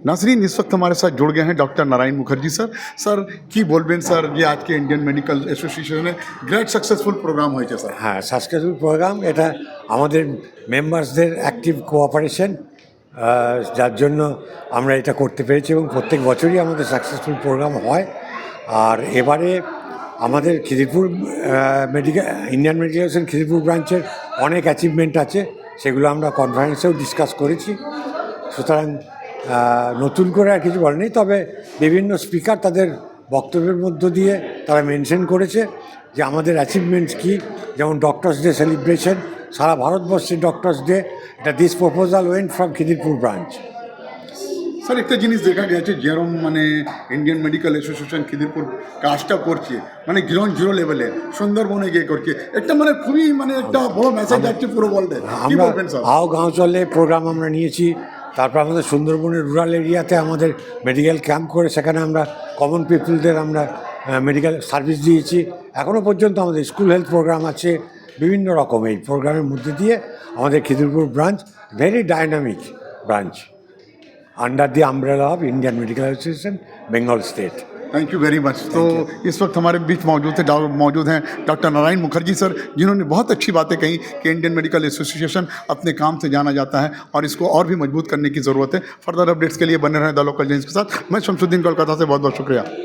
नाजरीन, इस वक्त हमारे साथ जुड़ गए हैं doctor Narayan Mukherjee sir. Sir কি বলবেন স্যার যে আজকে ইন্ডিয়ান মেডিকেল অ্যাসোসিয়েশনে গ্রেট সাকসেসফুল প্রোগ্রাম হয়েছে স্যার? হ্যাঁ, সাকসেসফুল প্রোগ্রাম। এটা আমাদের মেম্বার্সদের অ্যাক্টিভ কোঅপারেশন, যার জন্য আমরা এটা করতে পেরেছি এবং প্রত্যেক বছরই আমাদের সাকসেসফুল প্রোগ্রাম হয়। আর এবারে আমাদের Khidirpur Indian medical association Khidirpur ব্রাঞ্চের অনেক অ্যাচিভমেন্ট আছে, সেগুলো আমরা কনফারেন্সেও ডিসকাস করেছি। সুতরাং নতুন করে আর কিছু বলেনি, তবে বিভিন্ন স্পিকার তাদের বক্তব্যের মধ্য দিয়ে তারা মেনশন করেছে যে আমাদের অ্যাচিভমেন্টস কী। যেমন ডক্টরস ডে সেলিব্রেশন, সারা ভারতবর্ষে ডক্টরস ডে, এটা this proposal went from Khidirpur branch. Sir, একটা জিনিস দেখা গেছে যেরকম মানে ইন্ডিয়ান মেডিকেল অ্যাসোসিয়েশন খিদিরপুর কাজটা করছে, মানে গ্রাউন্ড জিরো লেভেলে সুন্দরবনে গিয়ে করছে, একটা মানে খুবই মানে একটা বড় মেসেজ যাচ্ছে পুরো ওয়ার্ল্ডে। কি বলবেন স্যার? আও গাঁও চলে প্রোগ্রাম আমরা নিয়েছি, তারপর আমাদের সুন্দরবনের রুরাল এরিয়াতে আমাদের মেডিকেল ক্যাম্প করে সেখানে আমরা কমন পিপলদের আমরা মেডিকেল সার্ভিস দিয়েছি। এখনও পর্যন্ত আমাদের স্কুল হেলথ প্রোগ্রাম আছে, বিভিন্ন রকম এই প্রোগ্রামের মধ্যে দিয়ে আমাদের Khidirpur branch very dynamic branch under the umbrella of Indian medical association Bengal state. Thank you very much. तो इस वक्त हमारे बीच मौजूद हैं डॉक्टर नारायण मुखर्जी सर, जिन्होंने बहुत अच्छी बातें कही कि इंडियन मेडिकल एसोसिएशन अपने काम से जाना जाता है और इसको और भी मजबूत करने की ज़रूरत है। फर्दर अपडेट्स के लिए बने रहें द लोकल जेन्स के साथ। मैं शमसुद्दीन कोलकाता से बहुत बहुत शुक्रिया।